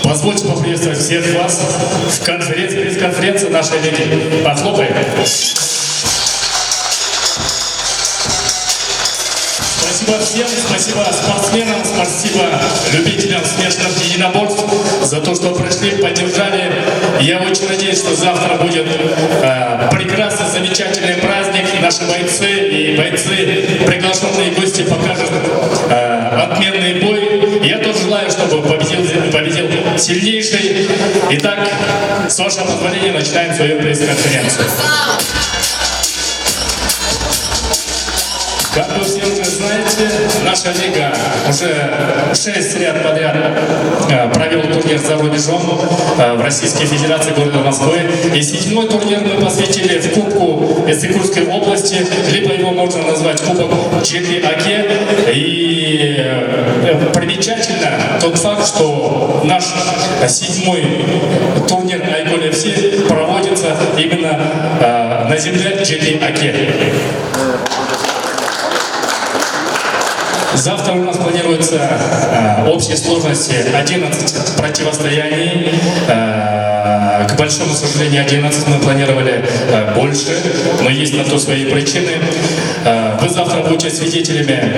Позвольте поприветствовать всех вас в пресс-конференции нашей лиги. Похлопаем. Спасибо всем, спасибо спортсменам, спасибо любителям смешанных единоборств за то, что пришли, поддержали. Я очень надеюсь, что завтра будет прекрасный, замечательный праздник. Наши бойцы и приглашенные гости покажут отменный бой. Я тоже желаю, чтобы победил сильнейший. Итак, с вашего позволения начинаем свою пресс-конференцию. Как вы все уже знаете, наша лига уже 6 лет подряд провела турнир за рубежом в Российской Федерации города Москвы. И 7-й турнир мы посвятили в Кубку Иссык-Кульской области, либо его можно назвать Кубок GP-АК. И примечательно тот факт, что наш 7-й турнир Айколь ФС проводится именно на земле GP-АК. Завтра у нас планируется общей сложности 11 противостояний. К большому сожалению, 11 мы планировали больше, но есть на то свои причины. Вы завтра будете свидетелями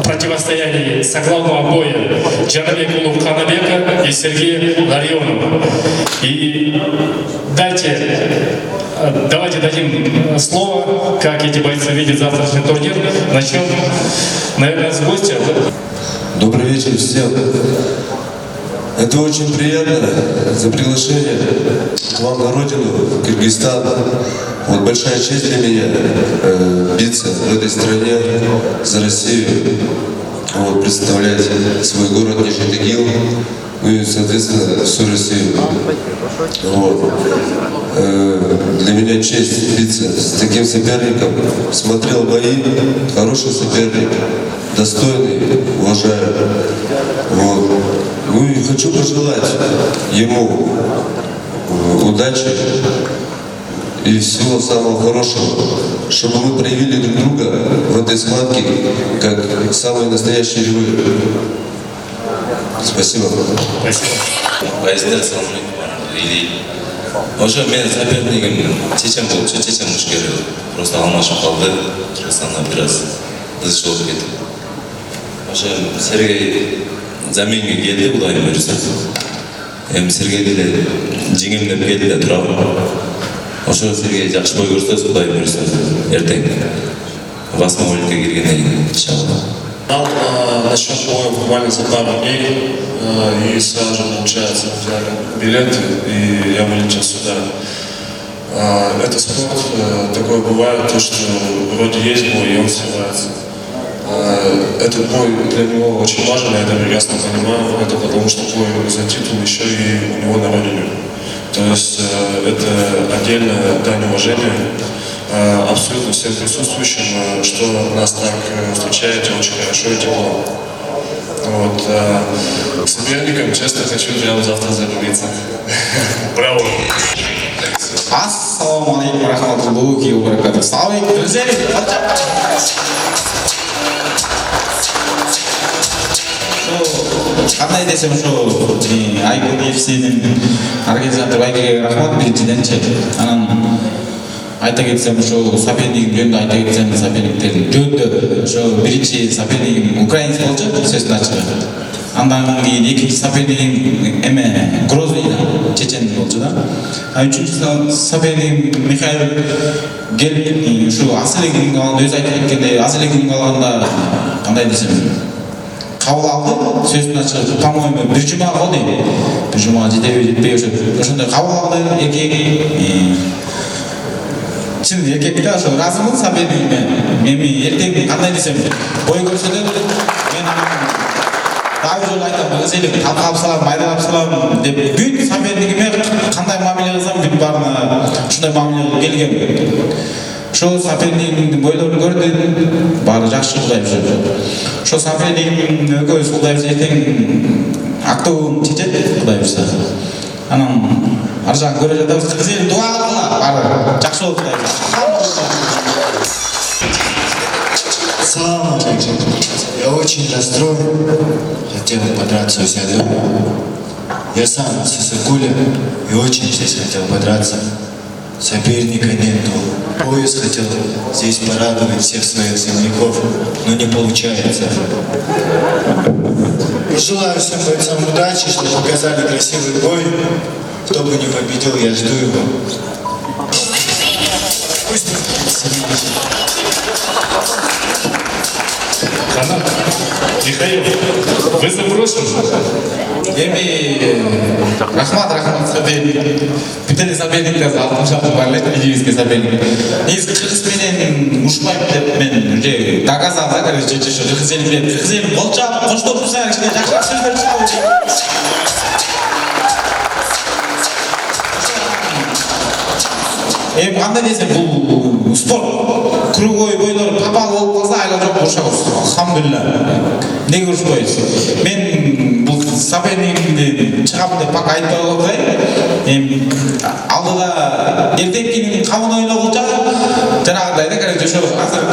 противостояний соглавного боя Джанабека Улугханабека и Сергея Ларионова. И давайте дадим слово, как эти бойцы видят завтрашний турнир. Начнем, наверное, с гостя. Добрый вечер всем. Это очень приятно за приглашение к вам на родину, в Кыргызстан. Вот большая честь для меня биться в этой стране за Россию, вот, представлять свой город Нижний Тагил, ну и, соответственно, всю Россию. Вот. Для меня честь биться с таким соперником. Смотрел бои, хороший соперник, достойный, уважаю. Вот. Ну и хочу пожелать ему удачи и всего самого хорошего, чтобы мы проявили друг друга в этой схватке, как самые настоящие львы. Спасибо. Спасибо. Уже мен сопернигим чечен болчу, чечен мушкери просто алмашып калды. Кыргызстанда бир аз дызыш болуп кетти. Ошо Сергей заменге келди, Кудайым буйруса. Эми Сергей деле жеңем деп келди да турабы. Ошо Сергей жакшы бой көрсөтөбүз, Кудайым буйруса. Эртең 8-й өлкөгө киргенден кийин иншалла. Начнем бой буквально за пару дней, и сразу же, получается, взяли билеты, и я вылетел сюда. Это спорт, такое бывает, то, что вроде есть бой, и он срывается. Этот бой для него очень важен, я это прекрасно понимаю, это потому что бой за титул еще и у него на родине. То есть это отдельная дань уважения абсолютно всем присутствующим, что нас так встречаете очень хорошо и тепло. Вот, к соперникам, честно, хочу прямо завтра зарубиться. Браво! Ассаламу алейкум рахматуллахи ва баракатуху. Салам алейкум, друзья! Қандай десем, Айколь ФС-дің организаторы Айкеге рахмат, біріншіденші. Айта кетсем, сопернигим жөнүндө айта кетсем, соперниктердин жөнүндө биринчи сопернигим украинец болчу, сөзүн ачыгы. Андан кийин экинчи сопернигим Грозный чечен болчу да. Үчүнчү сопернигим Михаил келип, ушу Асылбектин өзү айтып кеткендей, Асылбектин калганда кандай десем, кабыл алды, сөзүн ачыгы, по-моему, бир жума болду. Бир жумага жетпей ошондой кабыл алды, эркек. Чын эркекте ошо ыраазымын сопернигиме. Мени эртең кандай десем, бой көрсөтөт, мен дагы жолу айтам, ысылып талкалап салам, майдалап салам деп бүт сопернигиме кандай мамиле кылсам бүт баарына ушундай мамиле келгем. Ошо сопернигимдин бойлорун көрдүм, баары жакшы, Кудай буйруса. Ошо сопернигим экөөбүз Кудай буйруса эртең актыбын чечет, Кудай буйруса. Анан ар жагын көрө жатабыз, кыз эли дуа кылгыла, баары жакшы болуп атат. Салам алейкум. Я очень расстроен. Хотел подраться у себя дома. Я сам с Исакуля и очень здесь хотел подраться. Соперника нету. Пояс хотел здесь порадовать всех своих земляков, но не получается. Желаю всем бойцам удачи, чтобы показали красивый бой. Кто бы не победил, я жду его. Пусть Ханат, Михаил, вы заброшен? Эми рахмат соперник. Питали соперниктер алтыншы барлет видеоизге соперник. Негізі қырғызменен ушпаймын деп мен уже доказ алса короче қырғызелмен болчап қоштоп тұрса кішкене жақсырақ сөздер шығады. Қандай десем бұл спорт круговой бойлар папал болып қалса айла жоқ ұршамыз. Алхамдулилля. Неге ұршпайсыз? Мен бұл сопернигімде шығамын деп пока айтпай отырайын. Алдыда ертең кейін қамын ойнап olacak. Жаңағыдай да короче ошо азыр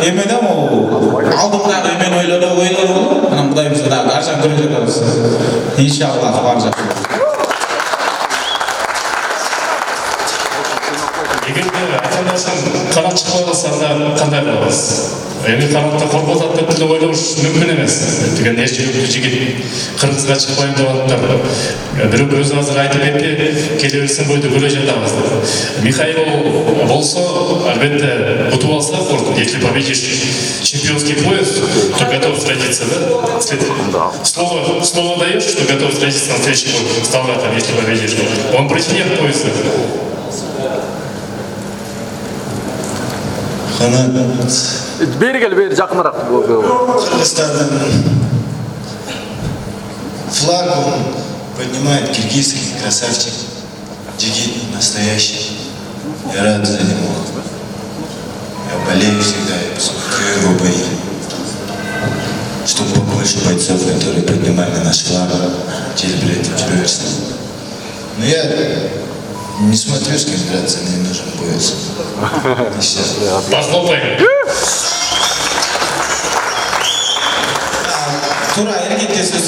эменем ол алдымдағы эмен ойланып анан Кудай буйрса дагы ар жак көрө жатабыз. Иншаллах бар жак. Егер де атамашын қанат шықпай қалса қандай боласыз? Енді қанатта қорқылады деп тілі ойлау мүмкін емес. Деген ержүректі жігіт қырмызға шықпайын деп адамдар. Біреу өзі азыр айтып кетті, келе берсең бойды көре жатамыз деп. Михаил болса, әлбетте ұтып алса, если победишь чемпионский пояс, то готов встретиться, да? Слово даешь, что готов встретиться на следующий бой с Талгатом, если победишь. Он претендент пояса. Бери жақынырақ. Кыргызстанның флаг он поднимает киргизский красавчик. Джигит настоящий. Я рад за него. Я болею всегда, я посмотрю его бои. Чтобы побольше бойцов, которые поднимали наш флаг, celebrate первенство. Но я не смотрю, с кем драться, мне нужен пояс. И все. Похлопаем. Тура эркекке сөз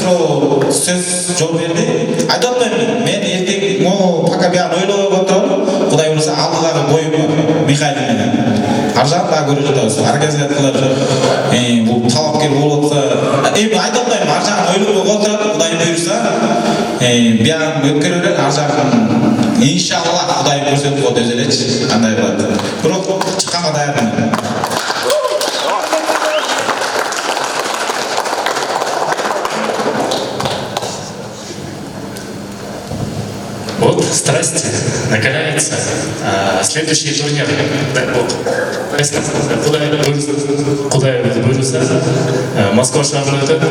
жол берди. Айтып атпаймын. Мен эртең пока биян ойлоп отурам. Кудай буйрса алдыдагы боюм бар Михаил менен. Ар жагын дагы көрө жатабыз. Ар кезде айткылар, бул талапкер болуп атса, айтып атпаймын. Ар жагын ойлоп отурат. Кудай буйрса, биян өткөрө берет. Ар жагын иншаллах Кудай көрсөтүп отуз элечи. Кандай болот. Бирок чыкканга даярмын. Вот страсть накаляется. Следующий турнир. Кудай буйрса, Москва шаарында өтөт.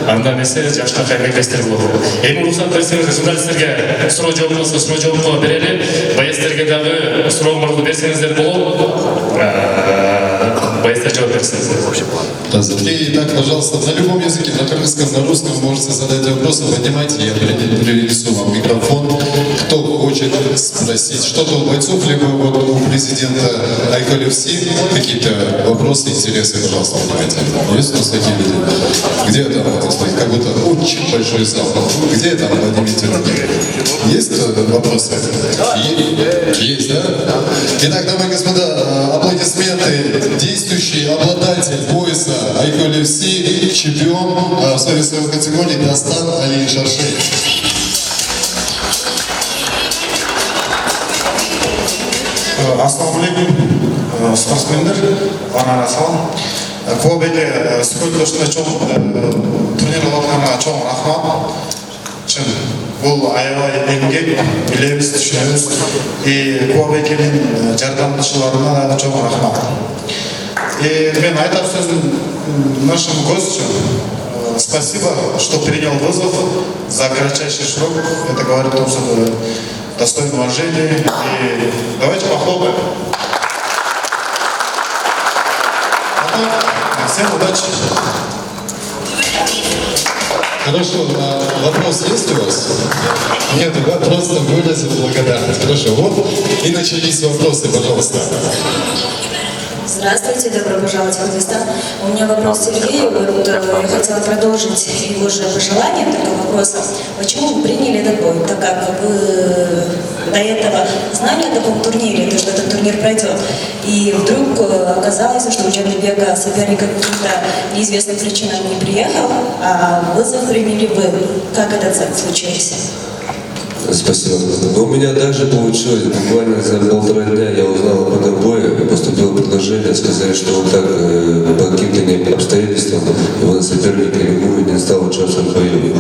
Анда эмесе жашка кайрекестер болот. Эми уруксат берсеңиз, журналисттерге суроо жооп болсо суроо жоопко берели. Боецтерге дагы суроолорду берсеңиздер болот. Боецтер жооп берсин. Итак, пожалуйста, на любом языке, на кыргызском, на русском можете задать вопросы, поднимайте, я принесу вам микрофон. Кто хочет спросить что-то у бойцов, либо вот у президента ICOLFC какие-то вопросы, интересы, пожалуйста, поднимайте. Есть у нас такие люди? Где там, так сказать, как будто очень большой зал. Где там, поднимите руки? Есть вопросы? Есть, да? Итак, дамы и господа, аплодисменты. Действующий обладатель пояса ICOLFC, чемпион в своей категории Дастан Али Шаршей. Ассалаумалейкум, спортсмендер, баарыңарга салам. Кубаге спорт ушундай чоң турнир болғанына чоң рахмат. Чын бул аябай эмгек, билебиз, түшүнөбүз. И Кубагенин жардамчыларына да чоң рахмат. И мен айтар сөзүм нашим гостям. Спасибо, что принял вызов за кратчайший срок. Это говорит о том, что достойно уважения. И давайте похлопаем. Всем удачи. Хорошо, вопрос есть у вас? Нет, просто выразил благодарность. Хорошо, вот и начались вопросы, пожалуйста. Здравствуйте, добро пожаловать в Кыргызстан. У меня вопрос Сергею. Вот, я хотела продолжить его же пожелание такого вопроса. Почему вы приняли этот бой? Так как вы до этого знали о таком турнире, то, что этот турнир пройдет, и вдруг оказалось, что у Джанибека соперник по каким-то неизвестным причинам не приехал, а вызов приняли вы. Как это случилось? Спасибо. Но у меня также получилось. Буквально за 1,5 дня я узнал об этом бое, поступило предложение, сказали, что он так по каким-то обстоятельствам его соперник регулирует, не стал участвовать в бою.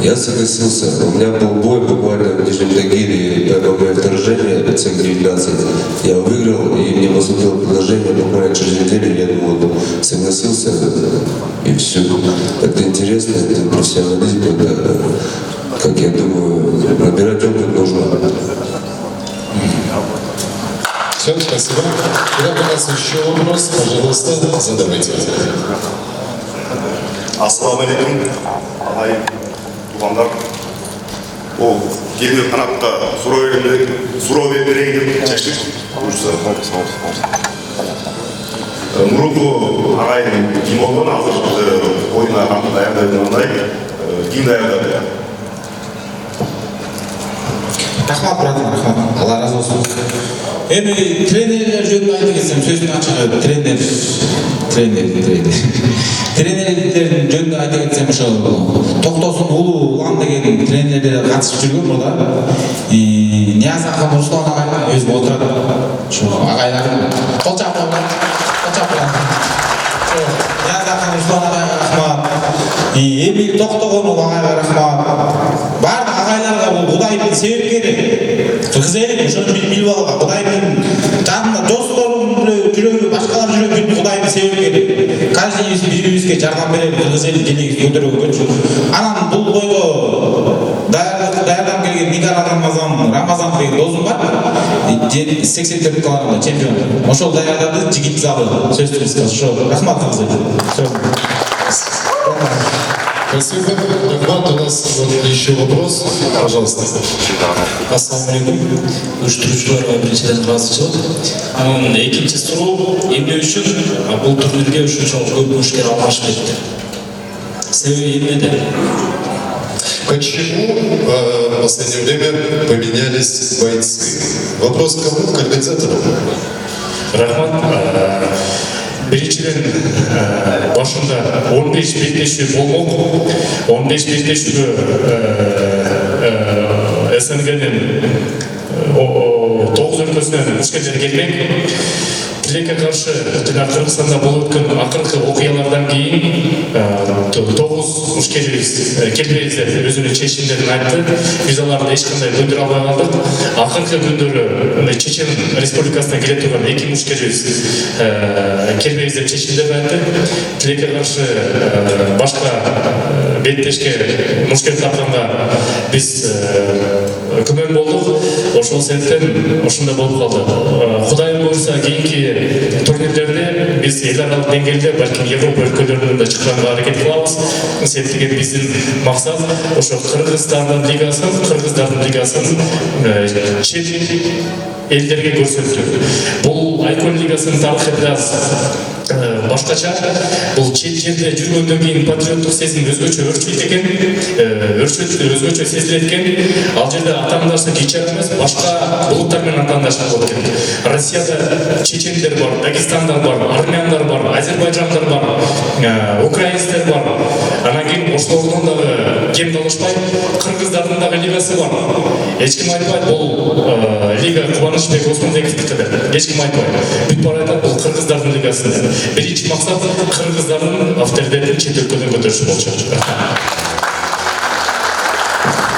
Я согласился. У меня был бой буквально в Нижнем Тагиле, ММА вторжение, оценка 19. Я выиграл, и мне поступило предложение буквально через неделю. Я вот согласился, и все. Это интересно, это профессионализм, это, как я думаю, набирать опыт нужно. Все, спасибо. Итак, у нас еще вопрос. Пожалуйста, задавайте. Ассаламу алейкум, ағайын туғандар. Ол келген қанатқа сұрау берейін деп шештік. Мұрынғы ағайын Димондан азыр ойына қанат аяқтайдығындай кейін аяқтайды. Рахмат, братан, рахмат. Алла разы болсын. Эми тренерлер жөнүндө айта кетсем, сөзүн ачыгы тренерлердин жөнүндө айта кетсем, ошо Токтосун улуу улам деген тренерлер катышып жүргөн мурда. Нияз акам Руслан агай өзү отурат. Ошо агайлар кол чапкан. Нияз акам Руслан агайга рахмат. Эми Токтогон агайга рахмат. Бардык агайларга бул Кудайдын себепкери. Кыз элек ошону билип алга, Кудайдын жанында досторум жүрөгү, башкалар жүрөгү Кудайдын себепкери. Каждый бири-бирибизге жардам берели, кыз элек келеги көтөргөнчү. Анан бул бойго даярдап келген Нигар Рамазан деген досум бар. 84 килограммда чемпион. Ошол даярдады жигит залы. Сөзсүз ошо. Рахмат кыз элек. Спасибо. Рахмат, у нас еще вопрос. Пожалуйста. Ассаламу алейкум. Уюштуруучуларга биринчиден ыраазычылык. Анан экинчи суроо эмне үчүн бул турнирге ушунча көп мушкер алмашып кетти? Себеби эмнеде? Почему в последнее время поменялись бойцы? Вопрос к кому? К организатору? Рахмат. Биринчиден башында 15 беттешүү болмок. 15 беттешүүгө СНГден 9 өлкөсүнөн мушкеттер келмек. Тилекке каршы жана Кыргызстанда болуп өткөн акыркы окуялардан кийин 9 мушкерибиз келбейдиздер, өзүнүн чечимдерин айтты. Биз аларды эч кандай көндүрө албай калдык. Акыркы күндөрү Чечен Республикасына келе турган 2 мушкерибиз келбейдиздер, чечимдерин айтты. Тилекке каршы башка беттешке мушкер тапканга биз күмөн болдук. Ошол себептен ушундай болуп калды. Кудайым буйрса кийинки турнирлерде биз эл аралык деңгээлде балким Европа өлкөлөрүнөн да чыкканга аракет кылабыз. Себеби биздин максат ошо Кыргыздардын лигасын чет элдерге көрсөтүү. Бул Айкөл лигасынын тарыхы бираз башкача. Бул чет жерде жүргөндөн кийин патриоттук сезим өзгөчө өрчүйт экен, өзгөчө сезилет экен. Ал жерде атаандаштык ичер эмес, башка улуттар менен атаандаштык болот экен. Россияда чечендер бар, Дагестандар бар, армяндар бар, азербайжандар бар, украинецтер бар. Анан кийин ошолордон дагы кем талашпай кыргыздардын дагы лигасы бар. Эч ким айтпайт бул лига Кубанычбек Осмонбековдики деп. Эч ким айтпайт. Бүт бара айтат бул кыргыздардын лигасы деп. Биринчи максат кыргыздардын авторитетин чет өлкөдөн көтөрүш болчу.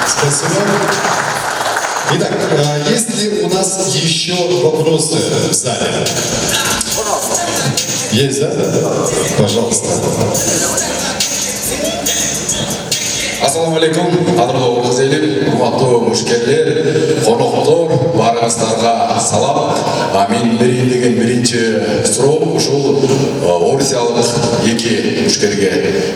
Спасибо. Итак, есть ли у нас еще вопросы в зале? Есть, да? Пожалуйста. Ассаламу алейкум, кадырлуу кыз элим, урматтуу мушкерлер, коноктор, баарыңыздарга салам. Мен берейин деген биринчи суроо ушул орусиялык 2 мушкерге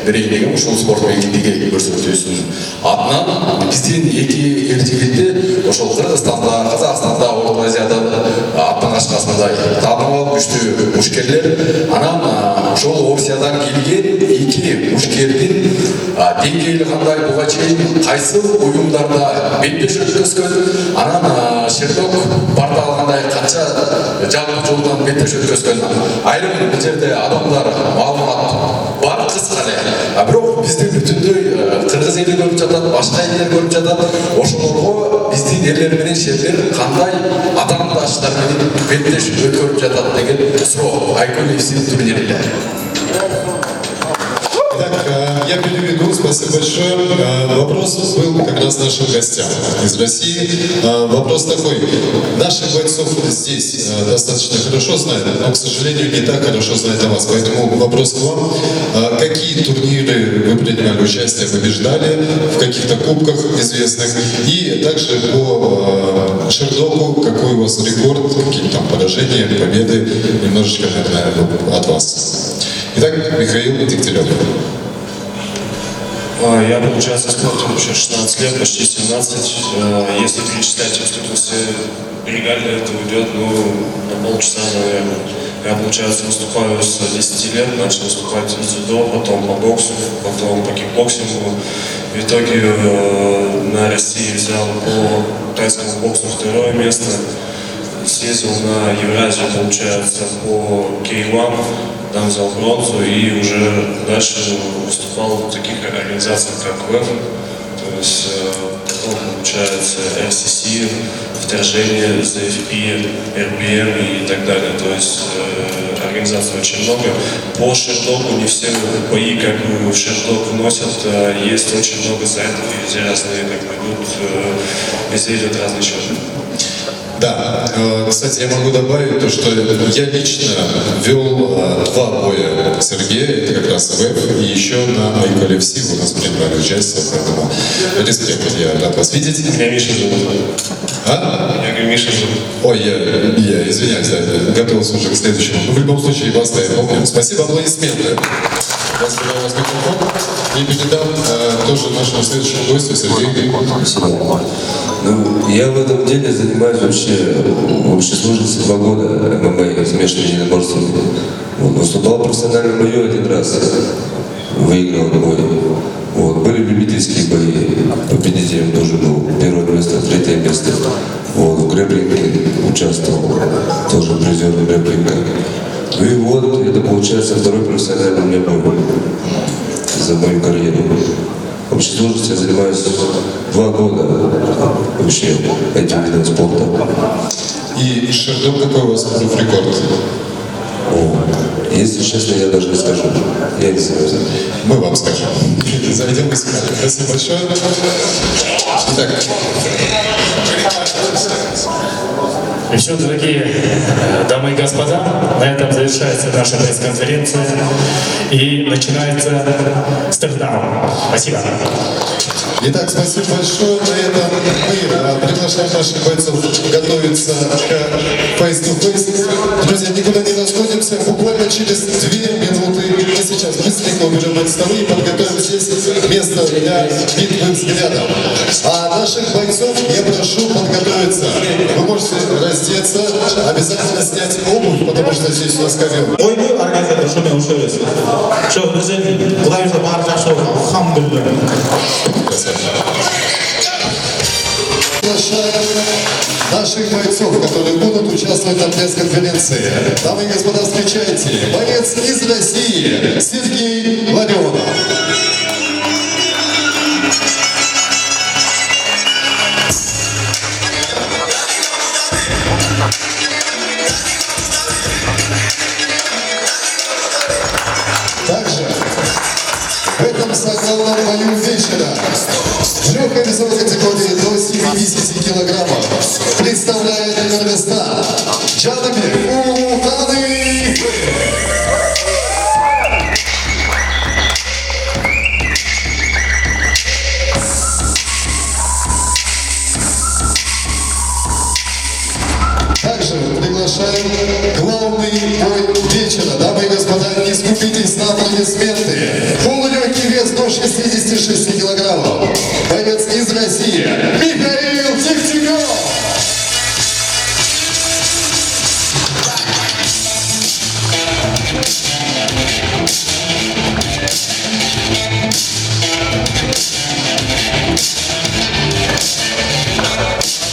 берейин деген ушул спорт мектептеги көрсөтүүсүнүн атынан биздин 2 эр жигитти ошол Кыргызстанда, Казакстанда, Орто Азияда аттанышкасындай таанымал күчтүү мушкерлер. Анан ошол опциядан келген эки мушкердин деңгээли кандай буга чейин кайсы уюмдарда беттеш өткөзгөн, анан Шердок порталы кандай канча жалпы жолдон беттеш өткөзгөн. Айрым бул жерде адамдар маалымат бар кыска эле. Бирок биздин бүтүндөй кыргыз эли көрүп жатат, башка элдер көрүп жатат. Ошолорго биздин эрлер менен шерлер кандай атаандаштар менен беттеш өткөрүп жатат деген суроо Айкөл FC турниринде. Так, я переведу, спасибо большое. Вопрос был как раз нашим гостям из России. Вопрос такой. Наших бойцов здесь достаточно хорошо знают, но, к сожалению, не так хорошо знают о вас. Поэтому вопрос к вам. Какие турниры вы принимали участие, побеждали, в каких-то кубках известных? И также по Шердоку, какой у вас рекорд, какие там поражения, победы? Немножечко, наверное, от вас. Итак, Михаил Дегтярев. Я, получается, в спорте вообще 16 лет, почти 17. Если перечислять, что все регалия, это уйдет, на полчаса, наверное. Я, получается, выступаю с 10 лет, начал выступать в дзюдо, потом по боксу, потом по кикбоксингу. В итоге на России взял по тайскому боксу 2 место. Съездил на Евразию, получается, по K1, там взял бронзу и уже дальше выступал в таких организациях, как ВЭФ, то есть потом, получается, RCC, вторжение, ZFP, RBM и так далее. То есть организаций очень много. По Шердоку не все бои, как бы, в Шердок вносят, есть очень много сайтов, везде разные, как бы, идут, везде идет разный счет. Да, кстати, я могу добавить то, что я лично вел 2 боя Сергея, это как раз ВЭФ, и еще на Айколе FC вы у нас принимали участие, поэтому респект, я рад вас видеть. Меня Миша зовут. А? Я говорю, Миша зовут. Ой, я извиняюсь, да, готовился уже к следующему. Ну, в любом случае, вас я помню. Спасибо, аплодисменты. Я сказал вас микрофон и передам тоже нашему следующему гостю Сергею. Ну, я в этом деле занимаюсь вообще в общей сложности 2 года ММА, смешанными единоборствами. Вот, выступал в профессиональном бою 1 раз, выиграл бой. Вот, были любительские бои, победителем тоже был 1 место, 3 место. Вот, в грэпплинге участвовал, тоже призер грэпплинга. Ну и вот, это получается 2-й профессиональный у меня бой за мою карьеру. В общей сложности я занимаюсь 2 года вообще этим видом спорта. И Шердок, какой у вас рекорд? Если честно, я даже не скажу. Я не знаю. Мы вам скажем. Зайдем и скажем. Спасибо большое. Итак. И все, дорогие дамы и господа, на этом завершается наша пресс-конференция и начинается стартап. Спасибо. Итак, спасибо большое. На этом мы приглашаем наших бойцов готовиться к face-to-face. Друзья, никуда не расходимся. Буквально через 2 минуты мы сейчас быстренько уберем от столы и подготовим здесь место для битвы взглядов. А наших бойцов я прошу подготовиться. Вы можете раздеться, обязательно снять обувь, потому что здесь у нас ковер. Ойду организатор шумен ушевес. Что, друзья, главное, что баржа, что хамдулля. Приглашаем наших бойцов, которые будут участвовать на пресс-конференции. Дамы и господа, встречайте, боец из России Сергей Ларионов. Также в этом заглавном бою вечера в легкой весовой категории до 70 килограммов представляет Кыргызстан Жаныбек Уханы. Также приглашаем главный бой вечера. Дамы и господа, не скупитесь на аплодисменты. Полулегкий вес до 66 килограммов. Боец из России Михаил Дегтярев.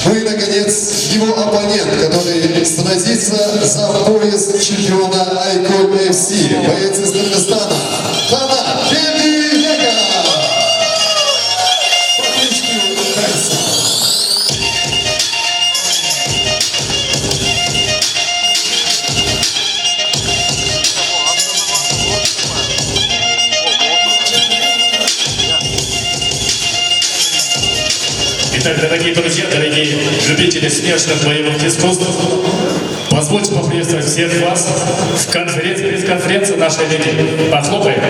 Ну и, наконец, его оппонент, который сразится за пояс чемпиона Айкон ФС, боец из Кыргызстана, Хана Бебибека. Итак, дорогие друзья, дорогие любители смешанных боевых искусств, позвольте поприветствовать всех вас в пресс-конференции нашей лиги. Похлопаем.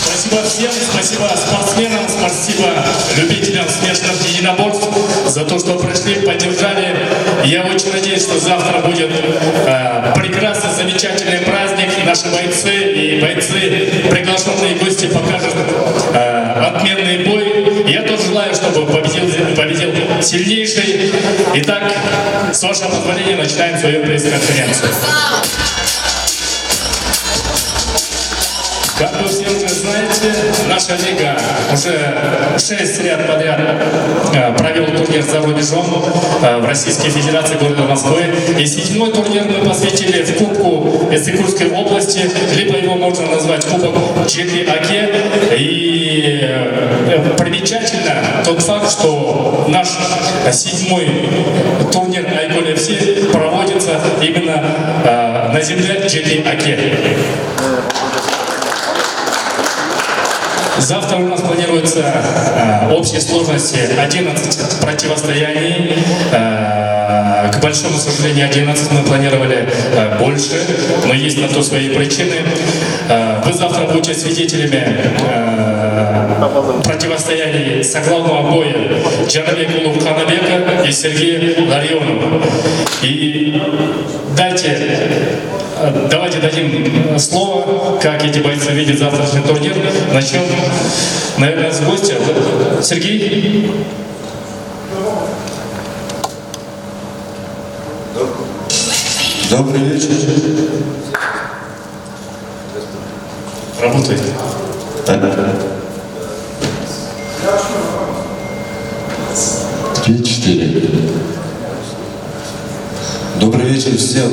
Спасибо всем, спасибо спортсменам, спасибо любителям смешанных единоборств за то, что пришли, поддержали. Я очень надеюсь, что завтра будет прекрасный, замечательный праздник. И наши бойцы, и приглашенные гости покажут отменный бой. Я тоже желаю, чтобы победил сильнейший. Итак, с вашего позволения, начинаем свою пресс-конференцию. Как вы все уже знаете, наша лига уже 6 лет подряд провел турнир за рубежом в Российской Федерации города Москвы. И 7-й турнир мы посвятили в Кубку Иссык-Кульской области, либо его можно назвать Кубок GT-АК. И примечательно тот факт, что наш 7-й турнир Айкон ФС проводится именно на земле GT-АК. Завтра у нас планируется общей сложности 11 противостояний. К большому сожалению, 11 мы планировали больше, но есть на то свои причины. Вы завтра будете свидетелями противостояний соглавного боя Джанабека Улув-Ханабека и Сергея Ларионова. И давайте дадим слово, как эти бойцы видят завтрашний турнир. Начнем, наверное, с гостя. Сергей? Добрый вечер. Работает. 3-4. Добрый вечер всем.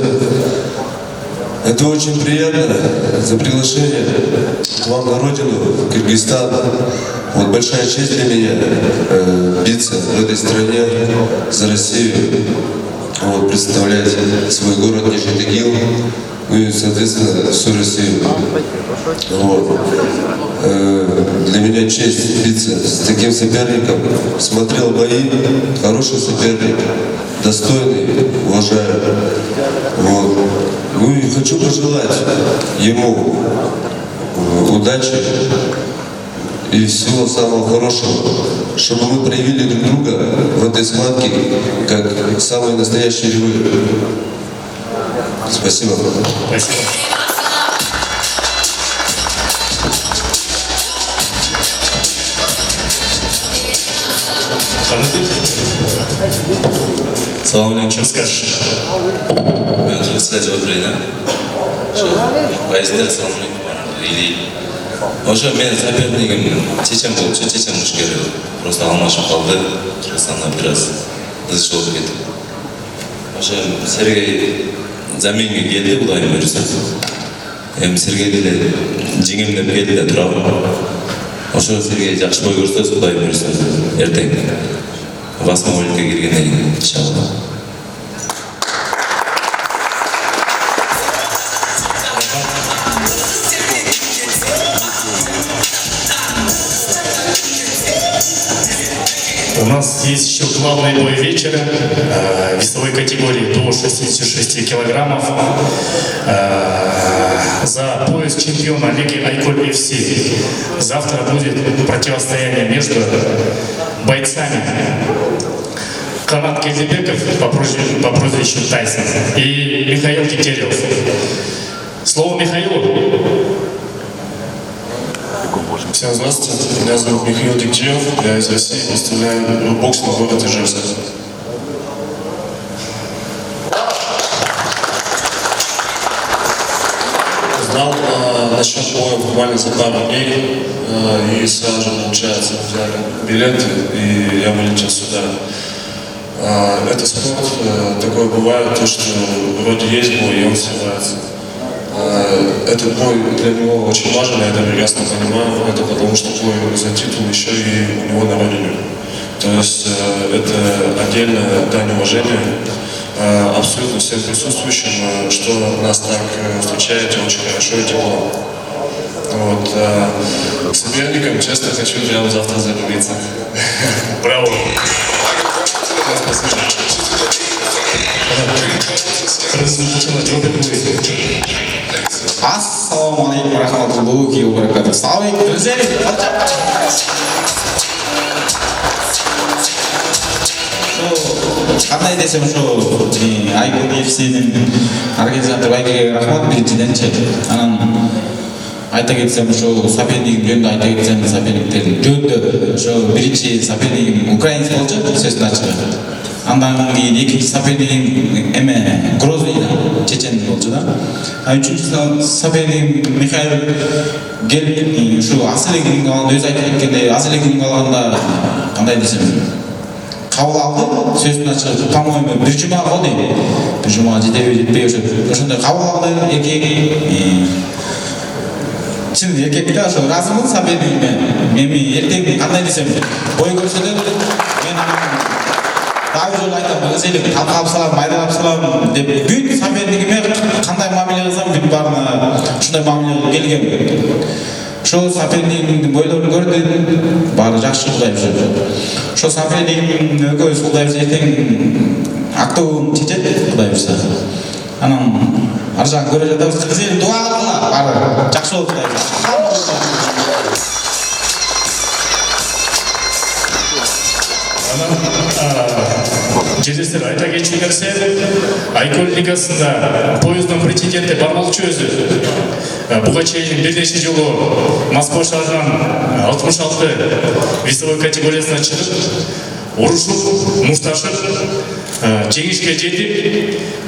Это очень приятно за приглашение к вам на родину, в Кыргызстан. Вот большая честь для меня биться в этой стране за Россию, вот, представлять свой город Нижний Тагил, ну и, соответственно, всю Россию. Вот. Для меня честь биться с таким соперником. Смотрел бои, хороший соперник, достойный, уважаю. Вот. Ну и хочу пожелать ему удачи и всего самого хорошего, чтобы мы проявили друг друга в этой схватке как самые настоящие львы. Спасибо. Спасибо. Салам алейкум. Что скажешь? Ben kısaca oturayım. Bayezidler салам алейкум. Или уже мен сопернигім чечен болчу, чечен мушкер. Просто алмашып қалды. Кыргызстанда біраз ызы болып кетті. Уже Сергей заменге келді, Құдай бұйырса. Эми Сергей деле жеңем деп келді де турабы. Ошо Сергей жакшы бой көрсөтөбүз, Құдай бұйырса. Эртең 8 өлкө киргенден кийин иншалла. У нас есть еще главный бой вечера весовой категории до 66 килограммов за пояс чемпиона лиги Айкон ФС. Завтра будет противостояние между бойцами Канат Кельдебеков по прозвищу Тайсон и Михаил Тетерев. Слово Михаилу. Всем здравствуйте, меня зовут Михаил Дегтярев, я из России, представляю бокс на городе Ижевск. Знал насчет боя буквально за пару дней, и сразу же, получается, взяли билеты, и я вылетел сюда. Это спорт, такое бывает, то, что вроде есть бой, и он срывается. Этот бой для него очень важен, я это прекрасно понимаю, это потому что бой за титул еще и у него на родине. То есть это отдельная дань уважения абсолютно всем присутствующим, что нас так встречаете очень хорошо и тепло. Вот, к соперникам, честно, хочу прямо завтра зарубиться. Браво! Спасибо. Ассалаумағалейкум рахматуллахи ва баракатух. Қандай десем ушу IQFC-дің организаторы Байгеге рахмат біріншіденші. Анан айта кетсем ушу сопернигим жөнүндө айта кетсем соперниктердин жөнүндө ушу биринчи сопернигим украинец болчу сөзүн ачыгы. Андан кийин экинчи сопернигим эме Грозный чечен болчу да. Үчүнчү сопернигим Михаил келип ушу Асылегин өзү айтып кеткендей Асылегин калганда кандай десем кабыл алды сөзүн ачыгы, по-моему бир жума болду дейм. Бир жумага жетпей ошондой кабыл алды эркек. Чын эркек да ошо ыраазымын сопернигиме. Эми эртең кандай десем бой көрсөтөт, мен дагы жолу айтам, ызелик талкалап салам, майдалап салам деп бүт сопернигиме кандай мамиле кылсам бүт баарына ушундай мамиле келгем. Ошо сопернигимдин бойлорун көрдүм, баары жакшы Кудай буйруп. Ошо сопернигим экөөбүз Кудай буйруп эртең актыбын чечет Кудай буйруса. Анан ар жагын көрө жатабыз, кыз эли дуа кылгыла, баары жакшы болот Кудай буйруса. Жерлестер, айта кетчү нерсе, Айкөл лигасында поезддун претенденти бар болчу өзү. Буга чейин бир нече жолу Москва шаарынан 66 весовой категориясына чыгып, урушуп, мушташып, жеңишке жетип,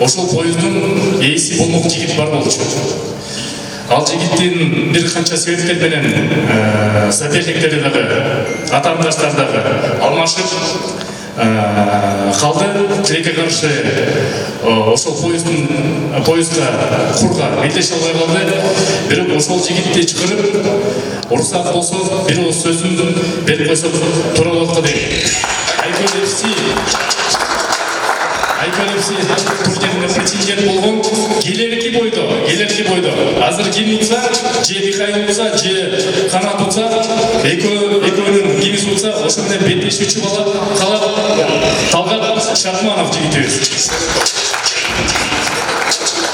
ошол поезддун ээси болмок жигит бар болчу. Ал жигиттин бир канча себептер менен соперниктери дагы, атаандаштар дагы алмашып калды. Тилекке каршы ошол поездга курга белдеше албай калды. Бирок ошол жигитти чыгарып, уруксат болсо бир ооз сөзүн берип койсок туура болот го дейм. Айкөл FC турниринде претендент болгон келерки бойдо. Азыр ким утса, же Михаил утса, же Канат утса, экөөнүн кимиси утса, ошо менен беттешүүчү бала калат Талгат Шарманов жигитибиз.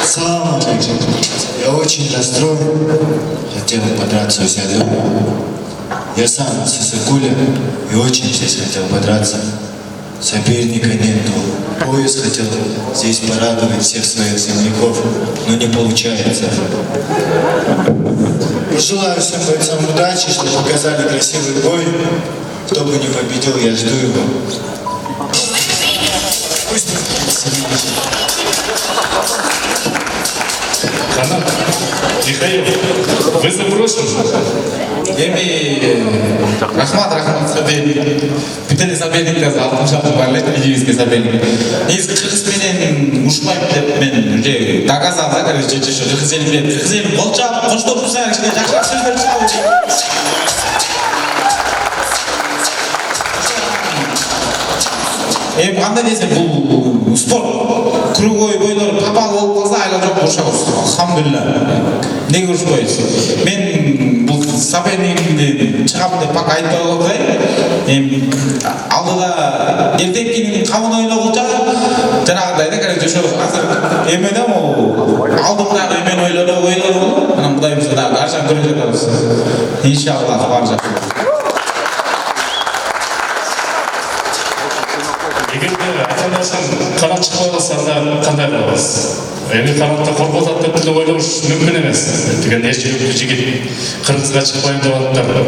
Салам алейкум. Я очень расстроен. Хотел подраться у себя дома. Я сам с Исыкуля и очень здесь хотел подраться. Соперника нету. Поезд хотел здесь порадовать всех своих земляков, но не получается. Пожелаю всем бойцам удачи, что показали красивый бой. Кто бы не победил, я жду его. Канат, Михаил, вы запрошены. Эми рахмат соперник. Бүтеле соперниктер 66 барлык бизге соперник. Негизи кыргыз менен ушпайм деп мен уже доказал да, короче, кыргыз ели болчап коштоп турса кичине жакшыраак сөздөр чыгабы. Эми кандай десем бул спорт круговой бойлор попал болуп калса айла жок урушабыз. Алхамдулилла. Неге урушпайбыз? Мен бул сопернигимди чыгам деп пока айтпай коюйн. Эми алдыда эртеңкинин кабын ойлогуча жанагындай да, короче, ошо азыр эмеде алдымдагы эмени ойлонуп, анан Кудай буйруса дагы ар жагын көрө жатабыз. Иншаллах бар жакшы. егер де ата-анасын қанат шықпай қалса анда қандай қыламыз? Эми канатта коркотат деп деле ойлош мүмкүн эмес деген эжелүү жигит кыргызга чыкпайм деп атыптыр.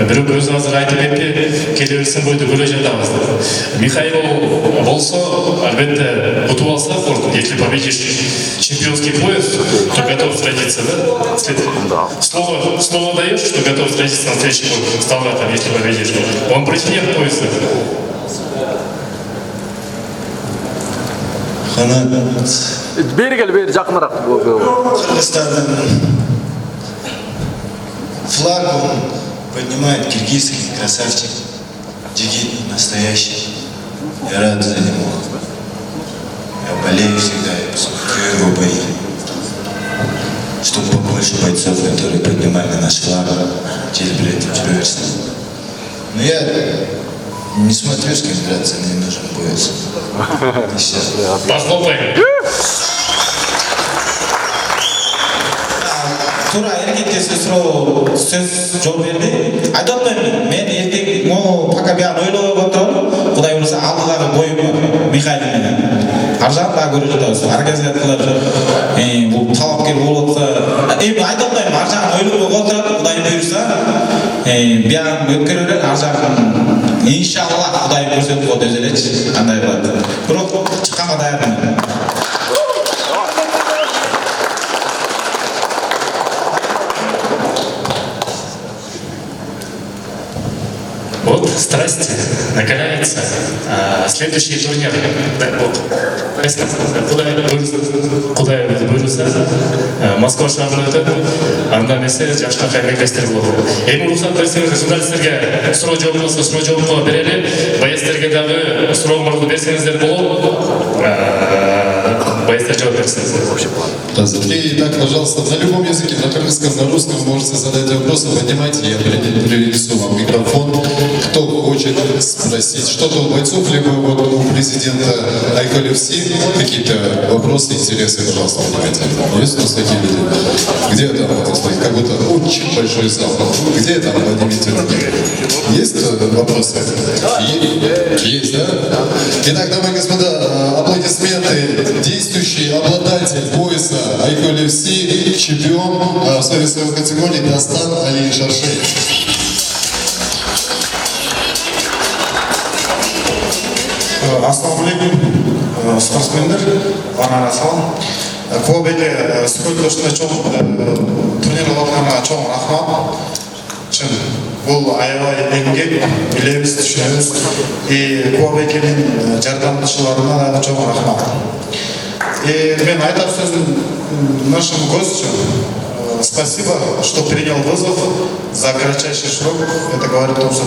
Бирок өзү азыр айтып кетти, келе берсин бойдо көрө жатабыз деп. Михаил болсо албетте утуп алса, если победишь чемпионский пояс, то готов встретиться, да? Слово даешь, что готов встретиться на следующий бой с Талгатом, если победишь. Он претендент пояса. Бери кел, бери жакыныраак. Кыргызстанның флаг он поднимает киргизский красавчик, джигит настоящий. Я рад за него. Я болею всегда, я смотрю его бои. Чтобы побольше бойцов, которые поднимали наш флаг, телепередачи. Но я не смотрю, с кем драться, мне нужен пояс. Похлопаем. тура эркекке сөз жооп берди. Айтып атпаймынбы, мен эркек могу пока биян ойлоп отурам. Кудай буюрса алдыдагы боюм бар, Михаил менен. Ар жагын дагы көрүп жатабыз. Ар кезде айткылар, бул талапкер болуп атса, эми айтып атпаймынбы, ар жагын ойлоп отурат, Кудай буюрса, биян өткөрө берет, ар жагын иншалла Кудай көрсөтүп коет өзү элечи, кандай болот. Бирок чыкканга даярмын. Вот страсть накаляется. Следующий турнир. Куда буюрса, Москва шаарында өтөт. Анда эмесе жашка кайрекестер болот. Эми уруксат берсеңиз, журналисттерге суроо жооп болсо, суроо жоопко берели. Боецтерге дагы суроолорду берсеңиздер болот. Боецтер жооп берсин. Итак, пожалуйста, на любом языке, на кыргызском, на русском можете задать вопросы, поднимайте, я принесу вам микрофон. Кто хочет спросить что-то у бойцов, либо вот у президента Айколе ФСИ какие-то вопросы, интересы, пожалуйста, поднимайте. Есть у нас такие люди? Где там это стоит? Как будто очень большой зал. Где там, поднимите руки? Есть вопросы? Есть, да? Итак, дамы и господа, аплодисменты. Действующий обладатель пояса Айколе ФСИ, чемпион в своей категории Дастан Али Шаршей. Ассалаумалейкум, спортсмендер, баарыңарга салам. Кубоктеги сколько чоң турнирларга чоң рахмат. Чын, бул аябай эмгек, билебиз, түшүнөбүз. И Кубоктегинин жардамчыларына да чоң рахмат. И мен айтар сөзүм нашим гостям. Спасибо, что принял вызов за кратчайший срок. Это говорит о том, что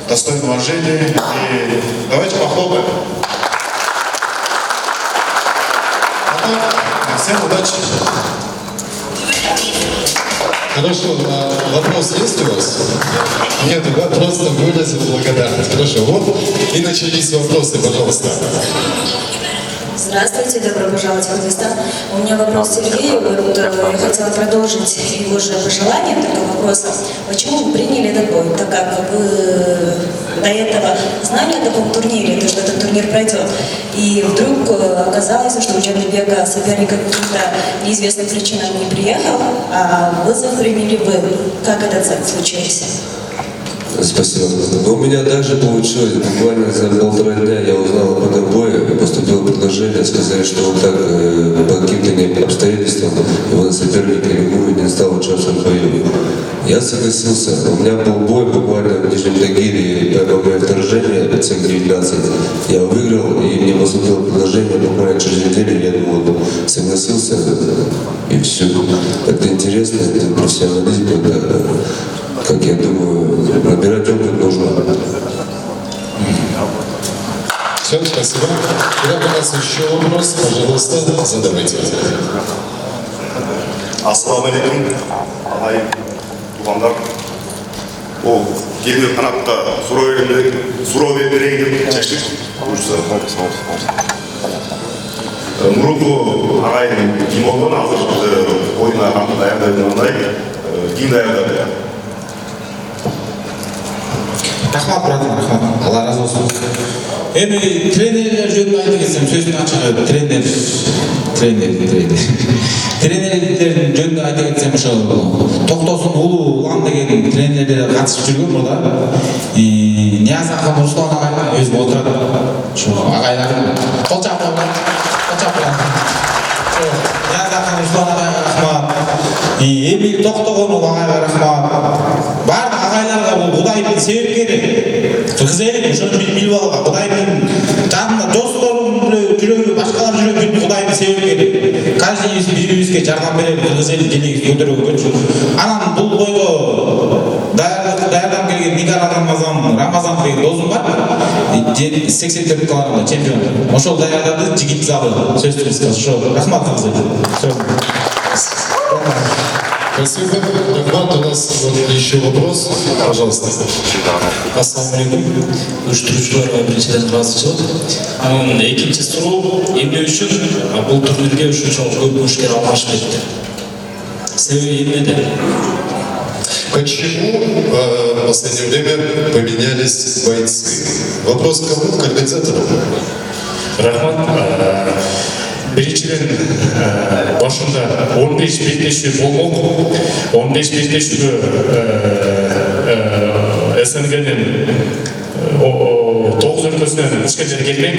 достойно уважения. И давайте похлопаем. Всем удачи. Хорошо, вопрос есть у вас? Нет, просто выразил благодарность. Хорошо, вот и начались вопросы, пожалуйста. Здравствуйте, добро пожаловать в Кыргызстан. У меня вопрос Сергею. Вот, я хотела продолжить его же пожелание, такой вопрос. Почему вы приняли этот бой? Так как вы до этого знали о таком турнире, то, что этот турнир пройдет, и вдруг оказалось, что Джанибека соперник каким-то неизвестным причинам не приехал, а вызов приняли вы. Как это случилось? Спасибо. Но у меня также получилось. Буквально за 1,5 дня я узнал об этом бое, поступило предложение, сказали, что он так по каким-то обстоятельствам его соперник элиминирует, не стал участвовать в бою. Я согласился. У меня был бой буквально в Нижнем Тагиле, мое вторжение, цех 19. Я выиграл, и мне поступило предложение буквально через неделю, я думал, согласился, и все. Это интересно, это профессионализм, это, как я думаю, набирать опыт нужно. Все, спасибо. Итак, у нас еще вопрос, пожалуйста, задавайте. Ассалаумалейкум, ағай, туғандар. Ол келген қанатта сұрау берейін деп шештік. Мұрынғы ағайын Кимолдон азыр ойына даярдайдығындай, кейін даярдайды. Рахмат, брат, рахмат. Алла разы болсын. Эми тренерлер жөнүндө айта кетсем, сөздүн ачыгы тренерлердин жөнүндө айта кетсем, ошо Токтосун Улуу Улам деген тренерлер катышып жүргөн мурда. Нияз Акын, Руслан агай өзү отурат. Ошо агайлар кол чапкан. Нияз Акын, Руслан агайга рахмат. Эмил Токтогонов агайга рахмат. Бардык агайларга бул Кудайдын себепкери. Кыргыз эли ошону билип алга, Кудайдын жанында досторум жүрөгү, башкалар жүрөгү Кудайдын себепкери. Каждыйыбыз бири-бирибизге жардам берели, кыргыз элин делегин көтөргөнгө үчүн. Анан бул бойго даярданып келген Нигар Рамазан деген досум бар. 84 килограммда чемпион. Ошол даярдады жигит залы сөзсүз. Ошо рахмат кыргыз эл. Спасибо. Рахмат, у нас еще вопрос. Пожалуйста. Ассаламу алейкум. Уюштуруучуларга биринчиден ыраазычылык. Анан экинчи суроо эмне үчүн бул турнирге ушунча көп мушкер алмашып кетти? Себеби эмнеде? Почему в последнее время поменялись бойцы? Вопрос кому? К организатору? Рахмат. Биринчиден башында 15 белдешүү болмок. 15 белдешүүгө СНГден 9 өлкөсүнөн мушкеттер келмек.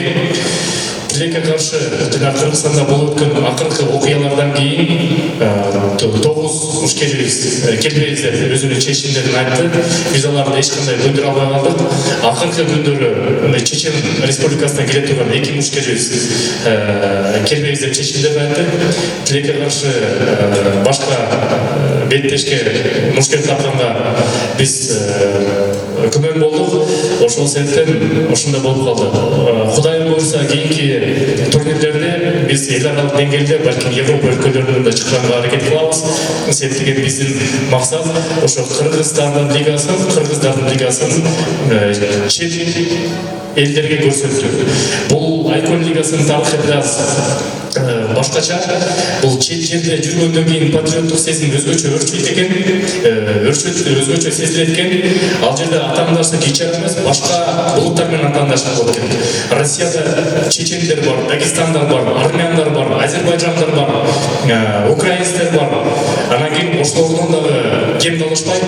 Тилекке каршы жана Кыргызстанда болуп өткөн акыркы окуялардан кийин 9 мушкерибиз келбейбиз деп өзүнүн чечимдерин айтты. Биз аларды эч кандай көндүрө албай калдык. Акыркы күндөрү Чечен Республикасынан келе турган 2 мушкерибиз келбейбиз деп чечимдерин айтты. Тилекке каршы башка беттешке мушкер тапканга биз күмөн болдук. Ошол себептен ошондой болуп калды. Кудай буйрса кийинки турнирлерде биз эл аралык деңгээлде балким Европа өлкөлөрүнөн да чыкканга аракет кылабыз. Себеби биздин максат ошо кыргыздардын лигасын чет элдерге көрсөтүү. Бул Айкон лигасынын тарыхы бир аз башкача. Бул чет жерде жүргөндөн кийин патриоттук сезим өзгөчө өрчөйт экен, өзгөчө сезилет экен. Ал жерде атаандаштык ичер эмес, башка булуттар менен атаандаштык болот экен. Россияда чечендер бар, Дагестандар бар, армяндар бар, азербайджандар бар, украинцтер бар. Анан кийин ошолордон дагы кем талашпай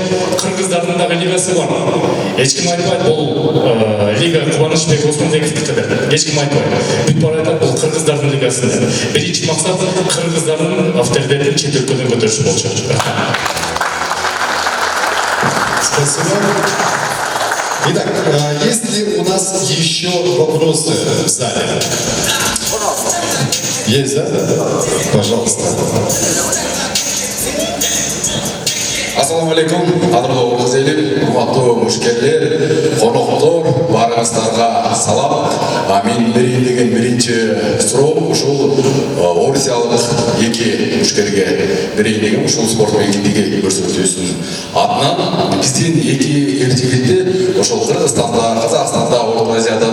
кыргыздардын дагы лигасы бар. Эч ким айтпайт бул лига Кубанычбек Осмонбековдики деп. Эч ким айтпайт. Бүт бара айтат бул кыргыздардын лигасы деп. Биринчи максат кыргыздардын авторитетин чет өлкөдөн көтөрүш болчу. Спасибо. Итак, есть ли у нас еще вопросы в зале? Есть, да? Пожалуйста. Ассаламу алейкум, кадырлуу кыргыз эли, урматтуу мушкерлер, коноктор, баарыңыздарга салам. Мен берейин деген биринчи суроом ушул Орусиялык 2 мушкерге берейин деген ушул спорт мектептеги көрсөтүүсүнүн атынан биздин 2 эр жигитти ошол Кыргызстанда, Казакстанда, Орто Азияда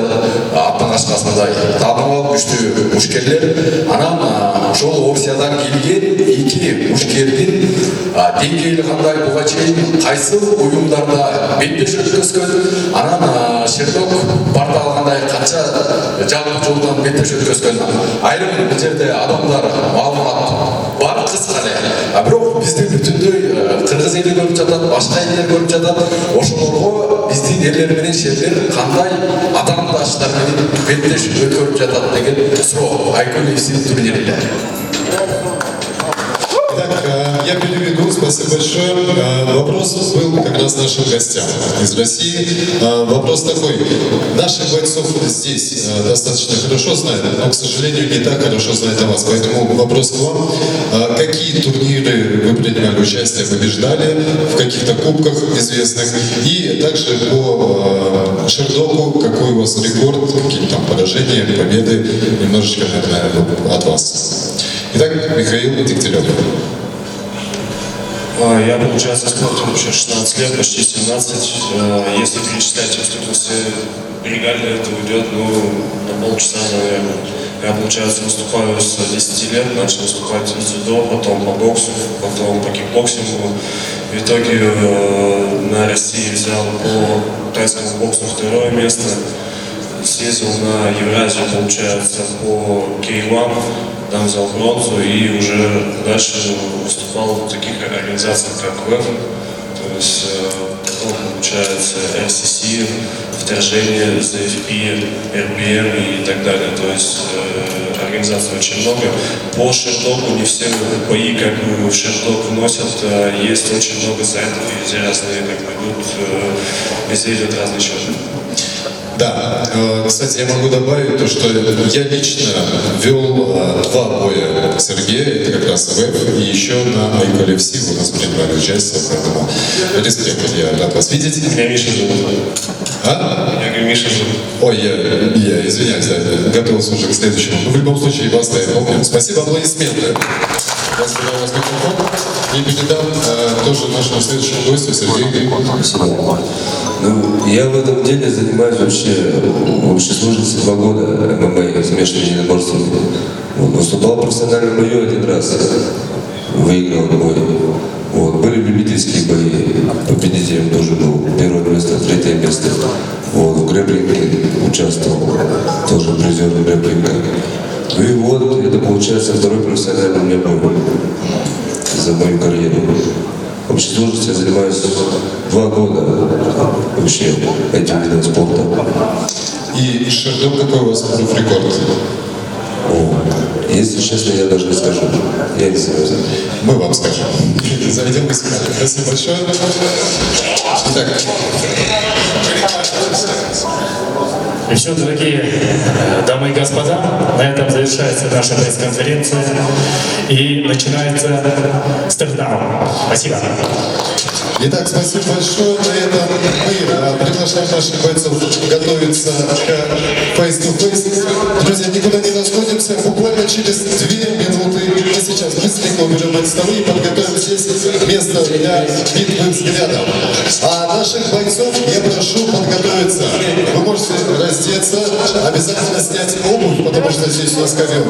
аттан ачкасындай таанымал күчтүү мушкерлер. Анан ошол Орусиядан келген 2 мушкердин деңгээли кандай, буга чейин кайсы уюмдарда беттеш өткөзгөн, анан Шердок порталы кандай канча жалпы жолдон беттеш өткөзгөн. Айрым бул жерде адамдар маалымат бар кыска эле. Бирок биздин бүтүндөй кыргыз эли көрүп жатат, башка элдер көрүп жатат. Ошолорго биздин эрлер менен шерлер кандай атаандаштар менен беттеш өткөрүп жатат деген суроо Айкон турниринде. Итак, я переведу, спасибо большое. Вопрос был как раз нашим гостям из России. Вопрос такой. Наших бойцов здесь достаточно хорошо знают, но, к сожалению, не так хорошо знают о вас. Поэтому вопрос к вам. Какие турниры вы принимали участие, побеждали, в каких-то кубках известных? И также по Шердоку, какой у вас рекорд, какие там поражения, победы? Немножечко, наверное, от вас. Итак, Михаил Дегтярев. Я получается в спорте уже 16 лет, почти 17. Если перечислять, то все регалии это уйдет, на полчаса, наверное. Я, получается, выступаю с 10 лет, начал выступать в дзюдо, потом по боксу, потом по кикбоксингу. В итоге на России взял по тайскому боксу 2-е место. съездил на Евразию, получается, по K1, там взял бронзу и уже дальше выступал в таких организациях, как ВЭФ, то есть потом, получается, RCC, вторжение, ZFP, RBM и так далее. То есть организаций очень много. По Шердогу не все бои, как бы в Шердог вносят, есть очень много сайтов, и везде разные, как бы идут, везде идет разный счет. Да, кстати, я могу добавить то, что я лично вел 2 боя Сергея, это как раз ВЭФ, и еще на Айколе ФСИ у нас принимали участие, поэтому респект, я рад вас видеть. Меня Миша зовут. А? Я говорю, Миша зовут. Ой, я извиняюсь, да, готовился уже к следующему. Ну, в любом случае, вас я помню. Спасибо, аплодисменты. Я передам вас микрофон и передам тоже нашему следующему гостю Сергею. Спасибо. Ну, я в этом деле занимаюсь вообще в общей сложности 2 года ММА, смешанными единоборствами. Вот, выступал в профессиональном бою 1 раз, выиграл бой. Вот, были любительские бои, победителем тоже был, 1 место, 3 место. Вот, в грэпплинге участвовал, тоже призер грэпплинга. Ну и вот, это получается 2-й профессиональный у меня бой за мою карьеру. В общей сложности я занимаюсь 2 года вообще этим видом спорта. И Шердок, какой у вас профрекорд? Если честно, я даже не скажу. Я не знаю. Мы вам скажем. Зайдем и скажем. Спасибо большое. Итак. И все, дорогие дамы и господа, на этом завершается наша пресс-конференция и начинается стартап. Спасибо. Итак, спасибо большое. На этом мы приглашаем наших бойцов готовиться к face-to-face. Друзья, никуда не расходимся. Буквально через 2 минуты мы сейчас быстренько уберем от столы и подготовим здесь место для битвы взглядов. А наших бойцов я прошу подготовиться. Вы можете раздеться, обязательно снять обувь, потому что здесь у нас ковер.